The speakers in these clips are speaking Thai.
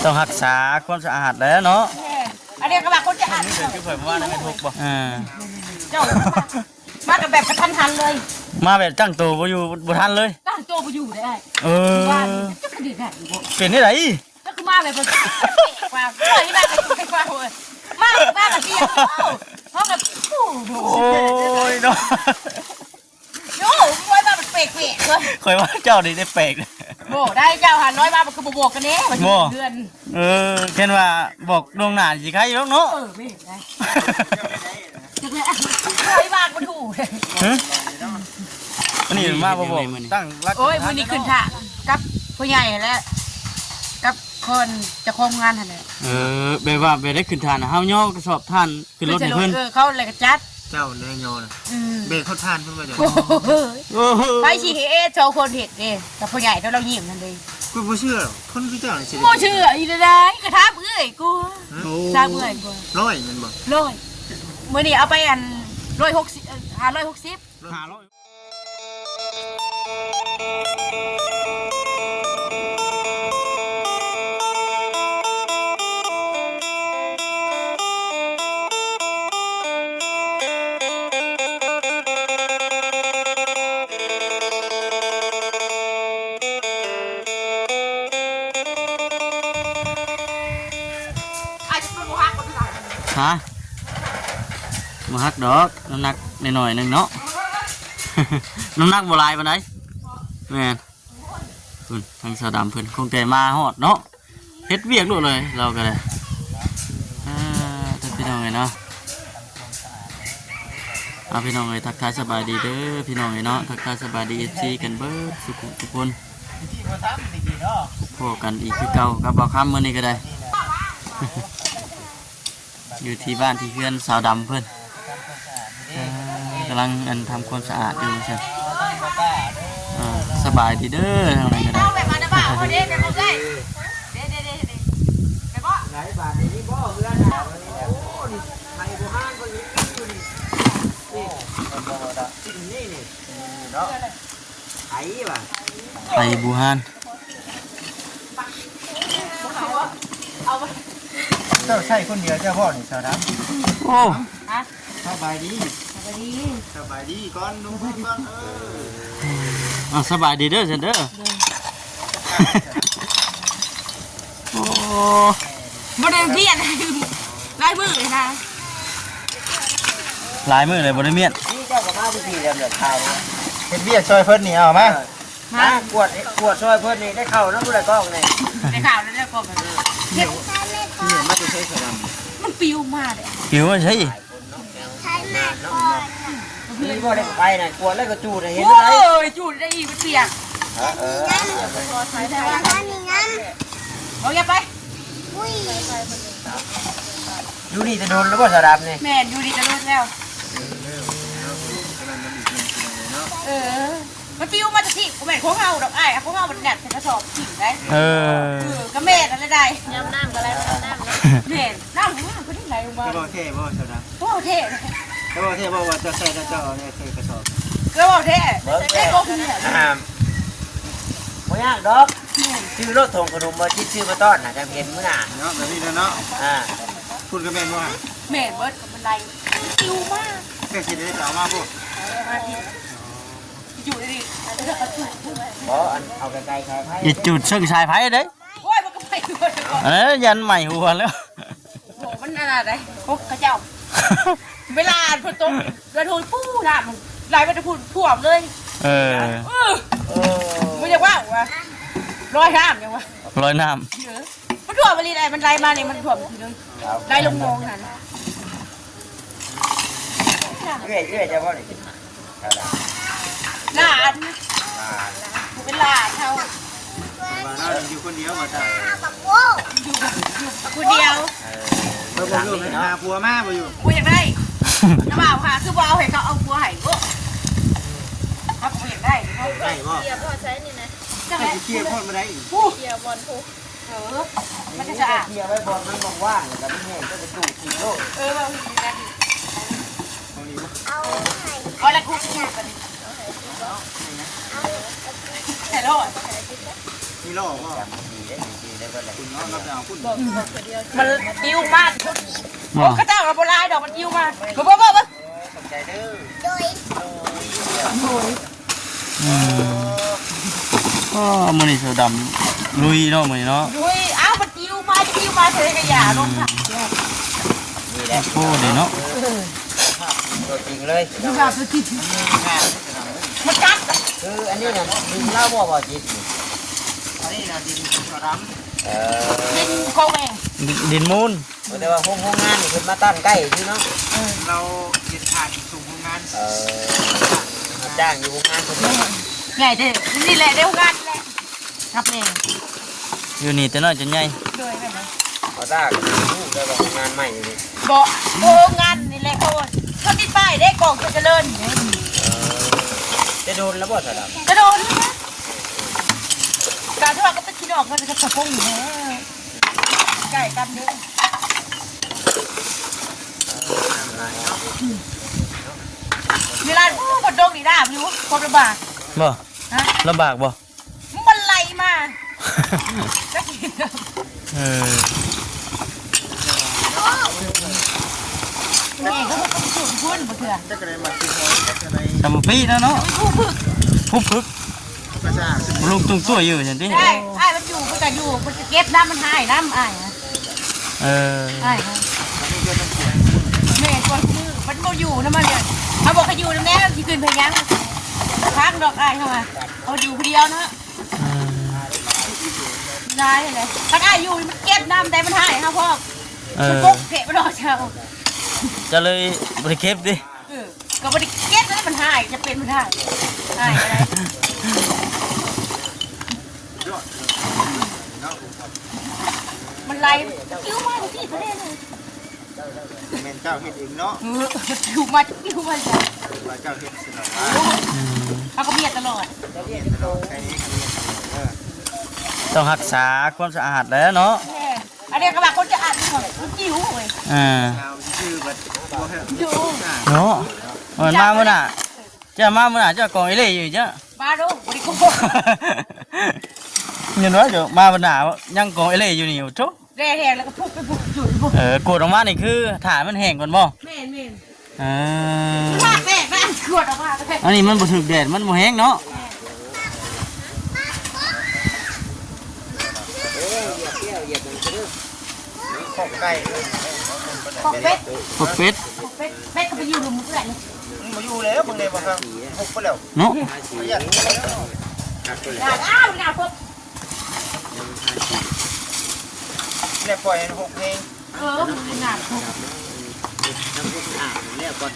ต้องรักษาความสะอาดแล้วเนาะอันนี้ก็แบบคนจะอ่านคือเผยว่านั่นไม่ถูกป่ะเจ้ามากับแบบกระทันหันเลยมาแบบตั้งตัวบ่อยู่บ่ทันเลยตั้งตัวบ่อยู่ได้ว่าจะกระดิกได้บ่เป็นได้ไดก็คือมาแบบกว่าเฮ้ยมาไปกว่าเว้ยมากับเดียวเฮากับโอ้ยเนาะโย่ไว้มาเป็นเปรกๆเลยข่อยว่าเจ้านี่ได้แปลกโบ่ได้เจ้าหันน้อยมามันคือบวกกันแน่มันเดือนเห็นว่าบอกดวงหน้าสิใครอยู่เนาะไม่ได้เฮ้ยมาบ่ถูกอันนี้มาบ่บอกตั้งรักโอ้ยมื้อนี้ขึ้นท่ากับผู้ใหญ่แล้วกับคนจะคงงานหั่นแหละแบบว่าไปได้ขึ้นทานเฮาย่อกระสอบท่านขึ้นรถให้เพิ่นเขาเลยก็จัดเจ้าแน่ยอน่ะเบรกเขาทานเพิ่นว่าจังไปสิเฮ็ดโชว์คนเฮ็ดเด้กับผู้ใหญ่เท่าเรายิ้มนั่นเด้กูบ่เชื่อหรอกคนคือเจ้านี่สิบ่เชื่ออีได้กระทาเอ้ยกูทาเอ้ยกู100แม่นบ่100มื้อนี้เอาไปอัน160 560ฮะมาฮักดอกน้ำหนักหน่อยนึงเนาะน้ำหนักโบราณปานใดแม่นเพิ่นทางสาวดำเพิ่นคงแต่มาฮอดเนาะเฮ็ดเวียกลูกเลยเราก็เลยพี่น้องเนาะพี่น้องทักทายสบายดีเด้อพี่น้องเนาะทักทายสบายดีFCกันเบิดทุกคนพบกันอีกคือเก่ากับบ่าวค่ำมื้อนี้ก็ได้อยู่ที่บ้านที่เพื่อนสาวดำเพื่อนกำลังทำความสะอาดอยู่ใช่สบายดีเด้อทางไหนก็ได้ไอบูฮานเจ้าใช่คนเดียวเจ้าพ่อนี่สาวดำโอ้สบายดีก่อนนุ่มก่อนสบายดีเด้อเซนเด้อโอ้บ่ได้เมียนลายมือเลยนะลายมือเลยบ่ได้เมียนนี่เจ้าก็มาพี่เรียนแบบข่าวเฮ็ดเวียกช่วยเพิ่นนี่เอามากวดช่วยเพิ่นนี่ได้เข้านะผู้ใดกล้องนี่ได้ข่าวแล้วได้กล้องเฮ็ดนี่มาจะใช้สาวดำมันปิวมาเลยปิวใช่นี่บ่ได้ไปน่ะกวดแล้วก็จูดเห็นไหมโอ้ยจูดได้อีกมันเปียกเอาอย่าไปอยู่นี่จะโดนแล้วบ่สาวดำนี่แม่อยู่นี่จะโดนแล้วมันปิวมาจากที่กูแม่ของเฮาดอกอ้ายของเฮามันแหนบใส่กระสอบถิ่นได้ก็แม่อะไรได้ยำน้ำก็อะไรน้ำแม่น้ำหัวก็นี่ไหลลงมาบ่เท่บ่สาวดำบ่เท่บ่เท่บ่ว่าจะใส่เจ้าเนี่ยใส่กระสอบก็บ่เท่ได้ก็คือบ่ยากดอกชื่อรถถงขนมบ่คิดชื่อมาต้อนน่ะจังเห็นมื้อน่ะเนาะแบบนี้เนาะพูดกับแม่นบ่แม่เบิดกับมันไหลปิวมากแค่สิได้เจ้ามาพุ่นอยู่ดิบ่เอาไกลๆใช้ไผอย่าจุดซึ่งชายไผ่เด้โอ้ยมันก็ไปด้วยยันใหม่หัวแล้วโหมันอะไรพวกกระเจ้าเวลาฝนตกกระโดดปู้น้ำมันไหลไปจะพูดท่วมเลยมันยังว่างวะลอยน้ำยังวะลอยน้ำมันท่วมอะไรมันไหลมาเนี่ยมันท่วมทีนึงไหลลงมองนั่นเรื่อยจะบ่ได้หลานเป็นหลานเขาอยู่คนเดียวบ่จ้ะอยู่คนเดียวบ่อยู่หาผัวมาบ่อยู่กูอยากได้น้าบ่าวค่ะคือบ่เอาให้เขาเอาผัวให้กูครับกูอยากได้ได้บ่เกียร์พอใช้นี่นะจะให้เกียร์พอมาได้อีกเกียร์บอลพุกมันจะสะอาดเกียร์ไว้บอลมันว่างๆแล้วก็ไม่แห้งก็จะจูดกินโลดเอาดีนะเอาละคุกกันแต่โลด มีโลก็ดีได้ก็เลยคุณน้องรับเอาคุณ มันอิ่วมาก บ่ ข้าเจ้าเราโบราณดอกมันอิ่วมากบ่ สนใจเด้อ ก็มื้อนี้เสือดำลุยเนาะมื้อนี้เนาะ ดุยอ้าวมันอิ่วมาเธอก็อย่าลงค่ะ นี่แหละ โอ้เด้เนาะ ตัวจริงเลย ดูแบบมันกัด คืออันนี้นะดินเล่าบ่จิตอันนี้นะดินสระด ดินโคแมง ดินมูล แต่ว่าห้องงานนี่คือมาตั้งใกล้ที่เนาะเราดินขาดสูงห้องงานจ้างอยู่ห้องงานคนนี้ ไงเด้นี่แหละเดี๋ยวงานแหละครับเอง อยู่นี่แต่น้อยจนใหญ่ โดยแบบนี้ เขาจ้างลูกได้บอกงานใหม่นี่ บอกโบงานนี่แหละเขาติดป้ายได้กล่องเจริญ จะโดนแล้วบ่สระด กระโดดนะการที่ว่าก็จะคิดออกก็จะกระพงอยู่แล้วไก่กันเยอะเวลาโอ้บดดงนี่ได้อยู่ความลำบาก บ่ ฮะ ลำบากบ่ มันไหลมาแล้วกิน เออ แม่ก็ต้องสูดพุ่นมาเถื่อน จะกระไรมากินหอยจะกระไร จำปีนะเนาะ ผู้ฝึก ผู้ฝึก กระซ่า ลุงตุ้งตัวอยู่จังซี่ ได้ไอ้มันอยู่มันจะอยู่มันจะเก็บน้ำมันหายน้ำไอ้นะ เออ ไอ้แม่ตัวมือมันบ่อยู่นะมันเนี่ยเขาบอกเขาอยู่นะแม่ที่ขึ้นไปยังพักดอกไอ้เข้ามาเขาอยู่คนเดียวนะได้เลยถ้าไอ้อยู่มันเก็บน้ำแต่มันหายครับพ่อ เอ มัน อ ปุ๊กเกะมันรอเช้า จะเลยบ่ได้เก็บดิ ก็ไม่ได้เก็บแล้วมันหายจะเป็นมันหายหายอะไรมันไล่กิ้วมาที่ประเทศเลย เมนเจ้าเฮ็ดเองเนาะ กิ้วมากิ้วมาจ้ะ ว่าเจ้าเฮ็ดสิเนาะ เขาก็เมียตลอด ใครนี้ ต้องรักษาความสะอาดแล้วเนาะ อันนี้กระบะคนจะอ่านก่อนมันกิ้วเว้ย อ่า เอาชื่อบัดบ่เฮ็ด อยู่ เนาะมันมามื้อน่ะจะมามื้อน่ะจะกองอีเล่อยู่จ้ะ มาดูบริโภค เห็นว่าเดี๋ยวมามื้อน่ะยังกองอีเล่อยู่นี่โอ้โธ่ แร่แหงแล้วก็พุกไปพุกอยู่พุก กดออกมานี่คือถ่ายมันแห้งก่อนบ่ แม่นแม่น เออ มากแม่แม่ขวดออกมาเลย อันนี้มันบ่ถึกแดดมันบ่แห้งเนาะ ขอกไก่ ปอกเป็ด พวกเป็ด ปอกเป็ดเป็ดก็ไปอยู่หลุมเพื่อนเลย มาอยู่แล้วมึงเลยบ่ครับหุบไปแล้ว เนาะ ประหยัดแล้ว ด่าอ้าวด่าพวก เนี่ยปล่อยให้หุบเอง มันด่าพวก น้ำพุอ่างเนี่ยก่อน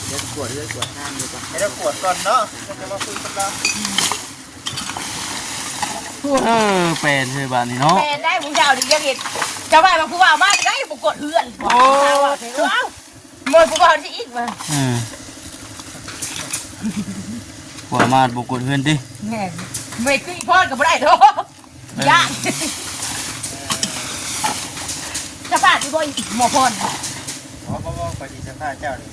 เดี๋ยวกวดเลยกวดท่านดีกว่าเดี๋ยวกวดก่อนเนาะจะมาคุยกับเรา แปลนคือบ้านนี่เนาะ แม่ได้ผมยาวดิยังเห็นชาวบ้านมาผู้ว่ามาได้ปกดเฮือนโอ้ว้าวมวยผู้ว่าที่อีกมา หัวมาดบ่กดเฮือนติ แม่ไม่ขึ้นพ่อกับไม่ได้ท้อยากชาวบ้านที่บ่อยหมอพร อ๋อบ่ขอสิสัมภาษณ์เจ้านี่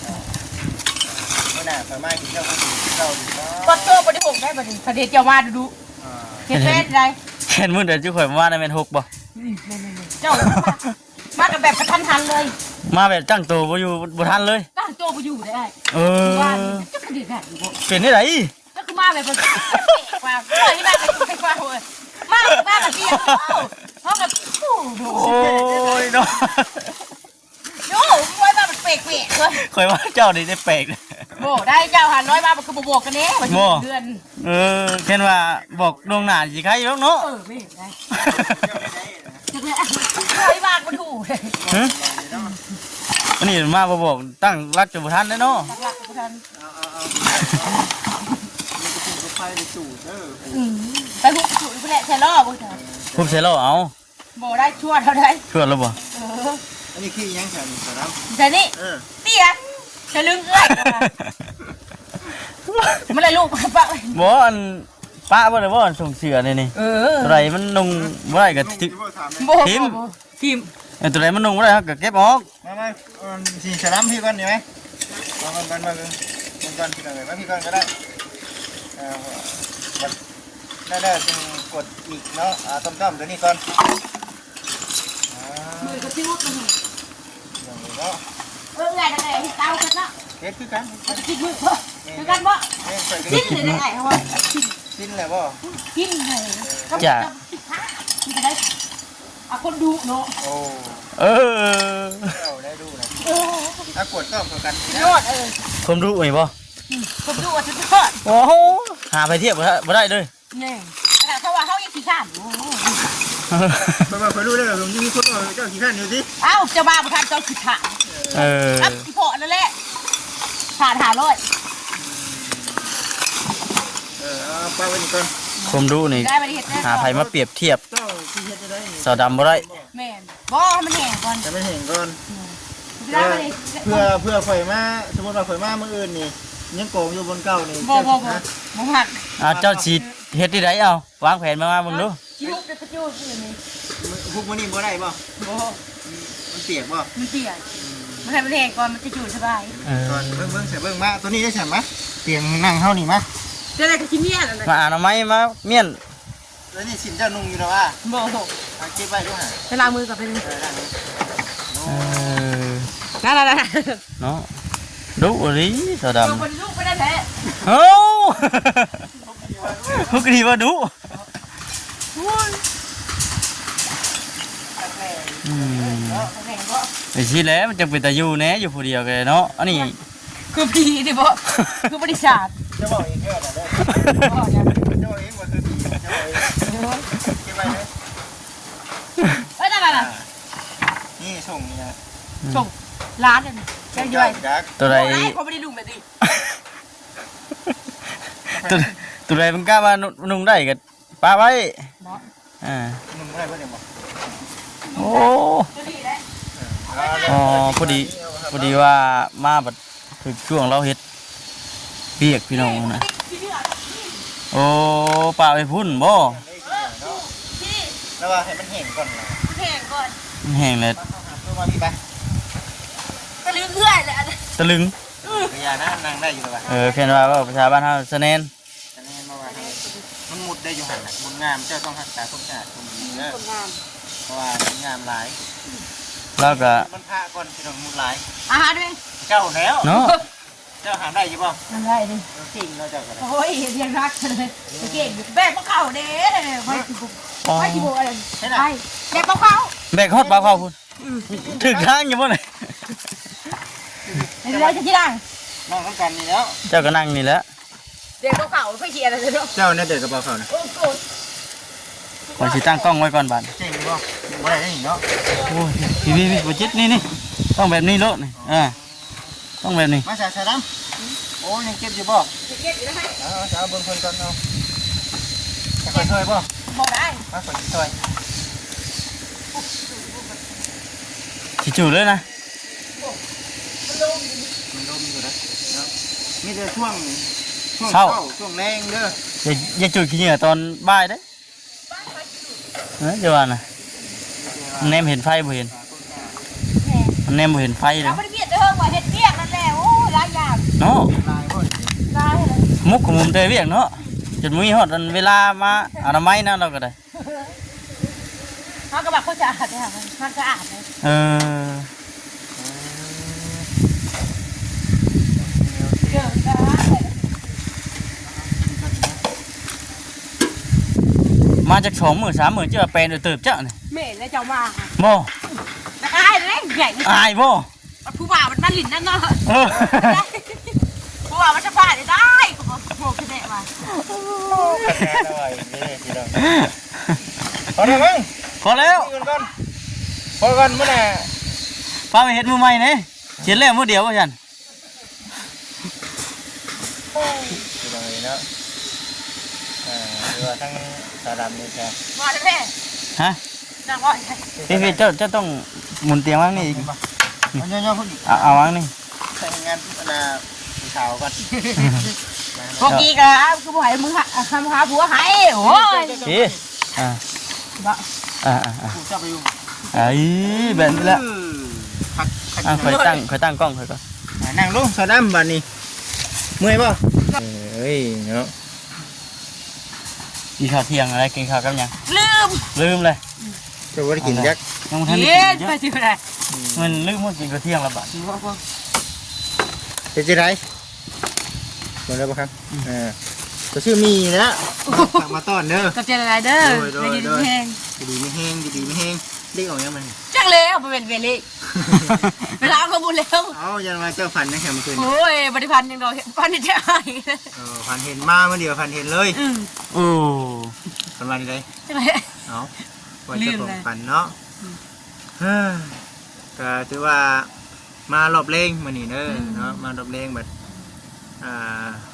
เมื่อหน้าไปมากินข้าวกินข้าวดีเนาะ ก็โตปฏิบัติได้บัดนี้ประเดี๋ยวจะมาดูเห็นเป็นไร แค่นมื้อเดี๋ยวจุข่อยมาได้แม่น6บ่ เจ้ามากับแบบกระทันหันเลย มาแบบตั้งตัวบ่อยู่บ่ทันเลย ตั้งตัวไปอยู่ได้ เออ ว่าจะกระดิ่งแบบอยู่ เป็นได้ได ก็คือมาแบบมันว่าเฮ้ยมาแบบว่าเว้ยมาแบบเดียวเขาแบบโอ้โห โอ้ยเนาะ โย่ร้อยมาเป็นเปรกเลย ข่อยว่าเจ้านี่ได้แปลกเลย โอ้ได้เจ้าหันร้อยมามันคือบวกกันเนี้ยมันเดือน แค่นว่าบอกล่วงหน้าสิใครอยู่เนาะ ไม่เห็นได้ร้อยมามันถูกเลย ฮะอันนี้มาบ่บอกตั้งรักจะบ่ทันได้เนาะ หลักกระทัน ไฟในสูตรเด้อ ไปหุบจุดไปแหละแช่ล่อบุ้งเถอะ ผมเสร็จแล้วเอา โบได้ชั่วเท่าไร ชวนแล้วบ่ อันนี้ขี้ยังแข็งสระ แต่นี่เตี้ยจะลึงเอ้ยมันอะไรลูกปะ บ่อันป้าบ่ได้บ่อันส่งเสือนี่นี่ตัวใดมันนุ่งบ่ได้ก็ทิ โบทีม ตัวใดมันนุ่งบ่ได้ก็เก็บออก มาสีสระพี่ก่อนดีไหมมาก่อนพี่ก่อนก็ได้ได้จึง กดอีกเนาะต้มตัวนี้ก่อน มือก็จิ้วมัน อย่างนี้เนาะ ไงไงเตากันเนาะ เฮ็ดคือกัน กินมือเพิ่มคือกันบ่ ใส่กัน กินเลยไงเขาว่า กินเลยบ่ กินเลยกินได้อ่ะคนดูเนาะ โอ้ เออ เอาได้ดูนะถ้ากดก็เหมือนกัน ยอดผมรู้ไหมบ่ คนดูอ่ะสุดยอด โอ้โหหาไปเทียบบ่ได้เลย นี่ขนาดเขาว่าเขายังขี้ข้านอยู่ เพราะว่าเคยรู้ได้ผมยังมีคนเจ้าขี้ข้านอยู่สิ เอ้าจะมาประทานเจ้าขี้ข้าน ครับขี้โผล่นั่นแหละผ่านหาร้อย เอาไปวันนี้ก่อน ผมรู้นี่ ได้ไปเห็ดแน่ หาไผมาเปรียบเทียบ เจ้าที่เฮ็ดจะได้ สาวดำบ่ได้ แม่นบ่มันแห้งก่อน จะไม่เห็นก่อน ได้ไป เพื่อข่อยมาสมมติว่าข่อยมามื้ออื่นนี่ยังโกงอยู่บนเก่านี่ บ่หัก เจ้าสิเฮ็ดที่ใดเอาวางแผนมาเบิ่งดู ชิวเป็นประโยชน์อยู่นี่ พวกมื้อนี้บ่ได้บ่ บ่ มันเปียกบ่ มันเปียกมันให้มันแห้งก่อนมันจะอยู่สบาย ก่อนเบิ่งใส่เบิ่งมาตัวนี้ได้ใช่มั้ยเตียงนั่งเฮานี่มา จะได้กับชิ้นเนี้ยอะไร มาเอาไม้มาเมียน แล้วนี่สินเจ้านุ่งอยู่แล้วว่า บ่ เก็บไว้ดูหา ไปล้างมือกับไปเลย นั่นนี่ เออ นั่น เนาะดุดิสาวดำ ลงบนลูกไปได้แท้ เอ้าพวกนี้ว่าดุไอ้สิแล้วมันจะเป็นตาอยู่แน่อยู่ผู้เดียวกันเนาะอันนี้ คือผีดิบ่คือบริษัท จะบอกเองเด้อจะบอกเองว่าคือดีจะบอกเองเก็บไว้เลย เอ้ยนั่น นี่ส่งนี่นะ ส่งร้านเนี่ยแค่ย่อย ตัวใด เขาไม่ได้ลุงแบบนี้ ตัวใดมันกล้ามานุ่งได้ก็ป้าไว้ เนาะ อ่า นุ่งได้บ่เนี่ยบ่ โอ้ จะดีเลย อ๋อพอดีว่ามาบัดถึงช่วงเราเฮ็ดเปียกพี่น้องนะโอ้ป้าไปพุ่นบ่ พี่ แล้วว่าให้มันแห้งก่อนล่ะ แห้งก่อน มันแห้งเลย เอามาพี่ไป ก็ลืมเอื้อยเลย ตะลึง อย่านะนั่งได้อยู่แล้ว เขียนว่าประชาบ้านเฮาสะแนน แต่นี่มาว่ามันมุดได้อยู่หั่นน่ะมุดงามเจ้าต้องรักษาความสะอาดตรงนี้นะ คนงาม เพราะว่ามันงามหลาย แล้วก็ มันพระก่อนพี่น้องมุดหลาย อาหารด้วย เจ้าแล้ว เนาะ เจ้าหาได้อยู่บ่ มันได้ดิ จริงเนาะเจ้าก็ได้ โอ้ยเรียงรักเลยเก่งแบกพวกเขาเด้ไม่กี่บุกไม่กี่บุกอะไรไปแบกพวกเขา แบกฮอดปลาเข้าพุ่นถึงทางอยู่บ่ไหน ไม่ได้จะที่ดัง น้องต้องการนี่แล้ว เจ้าก็นั่งนี่แหละ เด็กพวกเขาไม่เขียนอะไรเลยเนาะ เจ้าเนี่ยเด็กกระเป๋าเขานะ โอ้โห ก่อนสิตั้งกล้องไว้ก่อนบาด จริงบ่บ่ได้เนาะ โอ้ยพี่บ่จิตนี่ต้องแบบนี้โลดนี่ต้องแบบนี้ มาใส่ดำโอ้ยังเก็บอยู่บ่ เก็บอยู่นะฮะ จะเอาเบิ่งเพิ่นก่อนเอาจะค่อยช่วยบ่ บอกได้ มาค่อยช่วย สิจูดเลยนะ มันลมอยู่นะเนาะมีแต่ช่วงเช้าช่วงแรงเด้อ อย่าจุดขี้เหงื่อตอนบ่ายเด้จะว่าน่ะมันแนมเห็นไฟบ่เห็นมันแนมบ่เห็นไฟเล เรา ย ไม่ได้เบียดเด้อว่าเฮ็ดเบียดนั่นแหละโอ้หลายอย่าง เนาะ ลายบ่ ได้เลย มุกของมุมเตยเวียกเนาะจนมีฮอดอันเวลามาอนามัยนะเราก็ได้ เขาก็บอกเขาจะอาดเนี่ยมันจะอาดเลย เออ เกิดได้ มาจาก2 มื้อ3 มื้อเจ้าแปลนเติบเจ้านี่ เมย์แล้วเจ้ามา บ่ แล้วก็ให้เล่นใหญ่ อายบ่ ผู้บ่าวมันมาหลินนั่นเนาะ เออ ผู้บ่าวมันจะพลาดได้ก็บอกโผล่ขึ้นได้มา พอแล้วมั้ง พอแล้ว พอก่อนมื้อน่ะ ป้าไปเฮ็ดมื้อใหม่นี่เขียนแล้วมื้อเดียวว่าซั่น เนาะว่าทั้งสาดำนี่แค่ มาเลยแม่ ฮะ จังว่า พี่เจ้าต้องหมุนเตียงวางนี่อีก เอาย่อๆพุ่นอีก เอาวางนี่ ใช้งานผู้สาวก่อน พวกกี้ก็คือบ่ให้มึงทำหาผัวให้โอ้ย พี่อ่า ผู้ชอบไปอยู่ ไอ้แบบนี้แหละ คัก ค่อยตั้งกล้องค่อยก่อน นั่งลงสาดำบัดนี้เมื่อยป่ะเอ้ยเนาะ กินข้าวเที่ยงอะไรกินข้าวกับหยัง ลืม เลย จะว่าได้กินยักษ์ ยังบ่ทันได้ เย็น กิน ไป เยอะ สิอะไร มันลืมว่ากินข้าวเที่ยงและบัด เป็นจะไรเดี๋ยวได้ปะครับก็ชื่อมีแล้วฝากมาต้อนเด้อ กับเจรไรเด้อไปยืนแห้ง ดีไม่แห้งดีไม่แห้งเด็กออกยังมัน จังเลยเอาไปเป็นเวลี่เวลาก็บุญแล้ว เอายันมาเจ้าฝันนะแค่เมื่อคืน โอ้ยบริพันธ์ยังดอกพันธ์จะหาย ฝันเห็นมาเมื่อเดียวฝันเห็นเลย โอ้ ฝันวันนี้เลย จังเลย เอาไว้เจ้าของฝันเนาะก็ถือว่ามารอบเล่งมานี่เด้อเนาะมารอบเล่งแบบ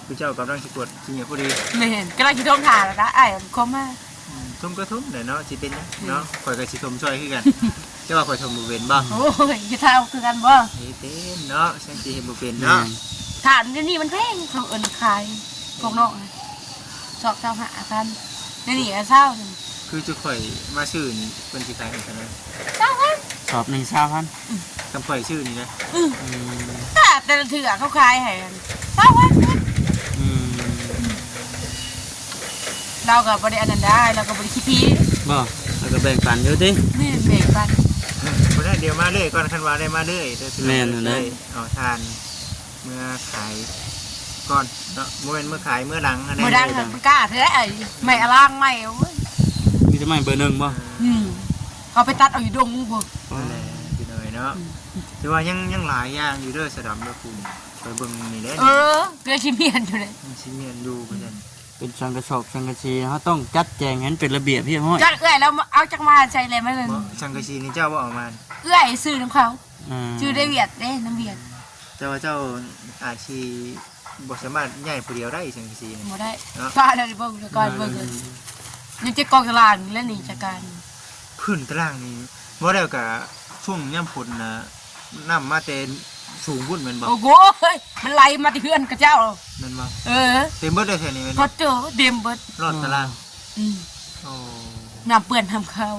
ผู้เจ้ากำลังสะกดจริงอย่างพอดี ไม่เห็นก็เลยคิดท่องถ่ายแล้วนะไอ้คมมาก ทุ่มก็ทุ่มเดี๋ยวเนาะสิเป็นเนาะข่อยกับสิทมช่วยขึ้นกันเจ้าว่าข่อยทมบุเวนบ้าง โอ้ยจะทำคือกันบ่ เฮ้ยเต้นเนาะฉันสิเห็นบุเป็นเนาะ ฐานนี่มันแพงเขาเอิญขายพวกนอกชอบเจ้าหากันนี่เศร้า คือจะข่อยมาชื่อนี่เป็นสิขายให้กันนะ เศร้าครับ สอบ1,000 คำข่อยชื่อนี่นะ แต่ละเถื่อเขาขายให้เศร้าครับ เรากับบริอันนั้นได้เรากับบริคิพี บ่แล้วก็แบ่งปันอยู่ติ ไม่เบรกปัน คนนั้นเดี๋ยวมาเลยก่อนคันว่าได้มาเลยแต่ถือ แม่นอยู่ เล นะ ยเอาทานเมื่อขายก่อนเนาะเมื่อขายเมื่อหลังอะไร มือดังมันกล้าเท่ไอ้ไม่อล่างไม่โอ้ย มีแต่ไม้เบอร์1บ่ เขาไปตัดเอาอยู่ดงบุก นั่นแหละพี่หน่อยเนาะถือว่ายังหลายอย่างอยู่เด้อสะดำเด้อคุณไปเบิ่งนี่เด้อ เกลือชิเมียนอยู่เลย มันสิเมียนดูเพิ่น เป็นสังกะสอบสังกะสีเฮาต้องจัดแจงให้มันเป็นระเบียบพี่น้อย จัดเอื้อยแล้วเอาจักมาใช้อะไรมาเลย สังกะสีนี่เจ้าว่าออกมา เอื้อยซื้อน้ำเขา อ่า ชื่อได้เวียดเด้น้ำเวียด เจ้าว่าเจ้าอาชีบ่สามารถใหญ่ผู้เดียวได้สังกะสีนี่ บ่ได้ก็อะไรเบิ่งก่อนเบิ่งยังจะกองตลาดแล้วนี่จัดการ พื้นตารางนี่บ่ได้ก็ช่วงยามฝนน่ะน้ำมาแต่สูงพุ่นแม่นบ่ โอ้โหมันไหลมาที่เพื่อนกับเจ้า แม่นบ่ เต็มเบิดเลยแค่นี้แม่น พ บ่ อเจอเต็มเบิด รอดตาราง โอ้ น้ำเปื้อนทำข้าว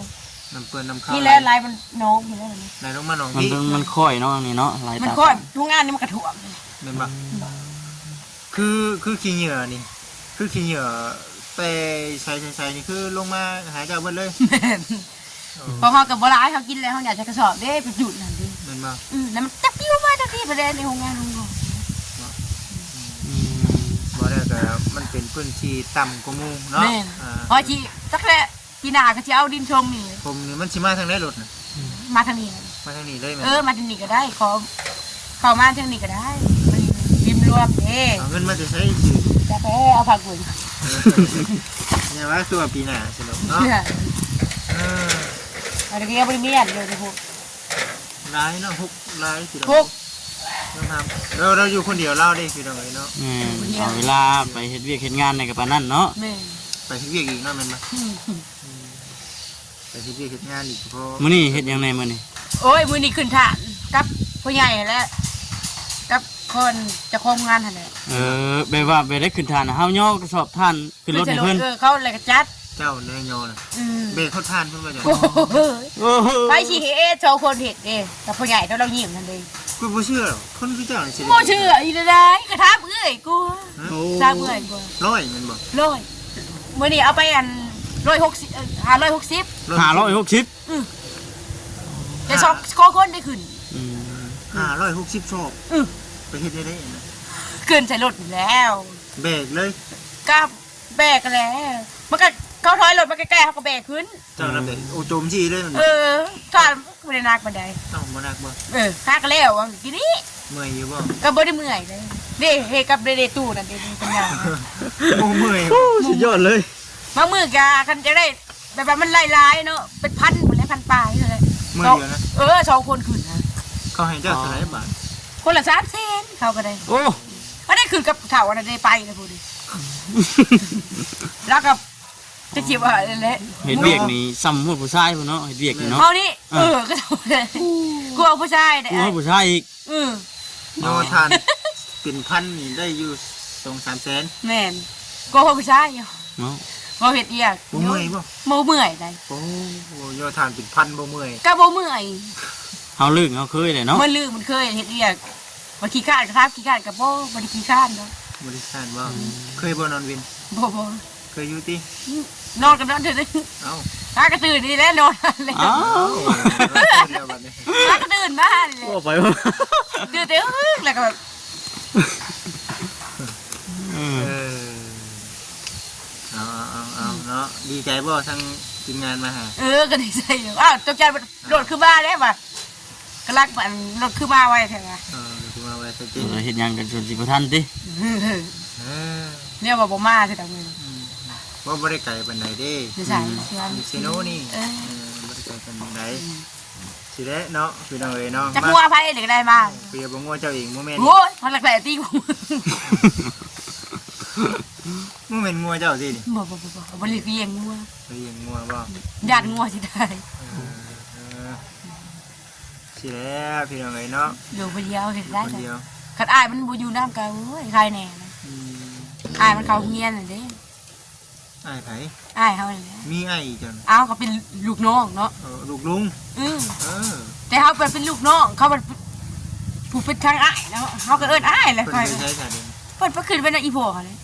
น้ำเปิ้นน้ำข้าว นี่แหละไหลมันน้องอยู่แล้วนี่ ไหลลงมาหนอง มัน พี่ มันค่อยเนาะอันนี้เนาะหลาย มัน ตา ค่อยทุกงานนี่มันกระถ่วง แม่นบ่คือขี้เหงื่อนี่ คือขี้เหงื่อแต่ใส่นี่คือลงมาหาเจ้าเบิดเลย พอเขากับโบราณเขากินแล้วเขาอยากจะกระสอบเด้ไปหยุดนั่นดิ แม่นบ่ แล้วมันจับปิ้วมาจากที่ประเด็นในโรงงานของเรา บ่ได้ก็มันเป็นพื้นที่ต่ำกว่าหมู่เนาะ แม่พอจีสักแค่ปีหน้าก็จะเอาดินชมนี่ ผมนี่มันสิมาทางไหนรถน่ะ มาทางนี้ มาทางนี้เลยแม่น มาทางนี้ก็ได้ขอเข้ามาทางนี้ก็ได้มันริมรวมเด้ เอาเงินมาจะใช้สิ จะไปเอาผักบุญ เนี่ยว่าตัวปีหน้าสิลูกเนาะอะไรเงี้ยบริเมียนเลยนะพวก หลายเนาะ6หลายสิ พว ลู ก กนะครับเราอยู่คนเดียวเล่าได้พี่น้องเอ้ยเนาะ เอาเวลาไปเฮ็ดเวียกเฮ็ดงานในกับปานนั้นเนาะ แม่ ไปเฮ็ดเวียกอีกเนาะแม่นบ่ไปเฮ็ดเวียกเฮ็ดงานอีกเพราะ มื้อนี้เฮ็ดหยังไงมื้อนี้ โอ้ยมือนี่ขึ้นฐานกับผู้ใหญ่แล้วกับคนจะคงงานหั่นแหละ แบบว่าไปได้ขึ้นทานน่ะเฮาย่อกระสอบท่านขึ้นรถให้เพิ่น เขาเลยกระจัด เจ้าแนยอน่ะเบรกเขาทานเพิ่นว่าจัง โอ้โห โอ้โห ไปชี้เอโชว์คนเห็ดเองแต่ผู้ใหญ่เรายิ้มนั่นเอง กูบ่เชื่อหรอกคนคือเจ้านี่สิ โมเชื่ออีได้กระทับเอ้ยกูทราบเอ้ยกู ร้อยแม่นบ่ ร้อยมื่อนี้เอาไปอัน160 560 560 แต่2คนได้ขึ้น 560โชคไปเฮ็ดได้นะ ขึ้นใส่รถอยู่แล้ว เบรกเลย กับแบกกันแล้วมันก็เขาถอยรถมาใกล้ๆเขาก็แบกขึ้น เจ้าน่ะเบรกโอ้โจมจี้เลยมัน ถอยไม่ได้นักบันได ต้องบ่นักบ่ ข้าก็แล้วทีนี้ เมื่อยอยู่บ่ ก็บ่ได้เมื่อยเลยเด้เฮกับเดตู้นั่นเด้เป็นยัง บ่เมื่อย สุดยอดเลย มามือกาคันจะได้แบบมันลายๆเนาะเป็นพันหมดแล้วพันปลายเลย เมื่อยอยู่นะ 2 คนขึ้นนะ เขาให้เจ้าเท่าไหร่บาท คนละ300,000เขาก็ได้ โอ้ ไม่ได้ขึ้นกับเถ่าอันนั้นได้ไปนะพูดดิแล้วกับจะเก็บอะไรแหละ เฮ็ดเวียกนี่ซ้ำหมดผู้ชายพุ่นเนาะเฮ็ดเวียกนี่เนาะ เอานี่ก็ทำได้กูเอาผู้ชายได้ กูให้ผู้ชายอีก โยทานเป็นพันนี่ได้อยู่2-3แสน แม่นกูเอาผู้ชาย เนาะ บ่เฮ็ดเอียก บ่เมื่อยบ่ บ่เมื่อยได้ โอ้โยทานเป็นพันบ่เมื่อย ก็บ่เมื่อย เฮาลึกเฮาเคยเลยเนาะ มันลืมมันเคยเฮ็ดเอียกบ่ขี้ข้านก็ครับขี้ข้านก็บ่ได้ขี้ข้านเนาะ บริษัทว่าเคยบ่นอนวิน บ่ เคยอยู่ติ นอนกันนอนถึง เอ้า หากระตื่นนี่แหละนอนเลย อ้าว หากระตื่นมาเลย โอ้ไป ตื่นเต้นแล้วก็แบบ เออเอาเนาะดีใจบ่ทั้งทีมงานมาหา ก็ดีใจอยู่อ้าวตกใจโดดขึ้นมาได้ป่ะกำลังมันโดดขึ้นมาไว้แถวนั้น คือมาไว้สติ เห็นยังกันจนสิบทันติ เนี่ยว่าบ่มาใช่ไหม ว่าบริไก่ปันไหนเด้ ดิฉันเชื่อ มิเซโน่นี่บริไก่ปันไหนสิแล้วเนาะพี่น้องเอ๋ยเนาะ จะกลัวไพ่หรืออะไรมา เปียบังงัวเจ้าเองโมเมนต์ โอ้ยมันแหลกตีกู โมเมนต์งัวเจ้าสินี่ บ่บริเวณงัว ไปยังงัวบ่ ญาติงัวสิได้ สิแล้วพี่น้องเอ๋ยเนาะ อยู่คนเดียวเห็นได้ คนเดียว ขัดอายมันบูอยู่น้ำกันโอ้ยใครแน่อายมันเขาเงียนเลยเด้ อ้ายไผ อายเขาเลย มีอ้ายอีกจัง อ้าวก็เป็นลูกน้องเนาะ ลูกลุง แต่เขาเป็นลูกน้องเขาเป็นผู้เป็นทางอ้ายแล้วเขาก็เอิ้นอ้ายเลย เพิ่น ใคร ไปใช้สาเดิน เพิ่นขึ้นเป็นอีโพเขาเลย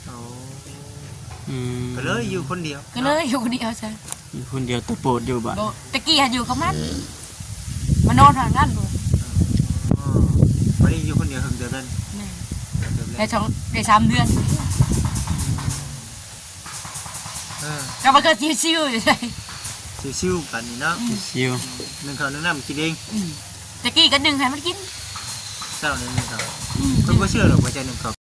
ก็เลยอยู่คนเดียว ก็เลยอยู่คนเดียวใช่ อยู่คนเดียวตะโปดอยู่บ้าน ตะกี้อยู่กับมันมานอนทางนั้นเลย วันนี้อยู่คนเดียวถึงเดือนนั้น ได้3 เดือนก็มันก็ชิวๆอยู่ใช่ ชิวๆกันนี่เนาะ ชิว นึ่งข้าวนึ่งน้ำกินเอง ตะกี้ก็ดึงให้มันกิน เศร้าหนึ่งข้าวเพิ่นบ่เชื่อหรอกว่าจะนึ่งข้าว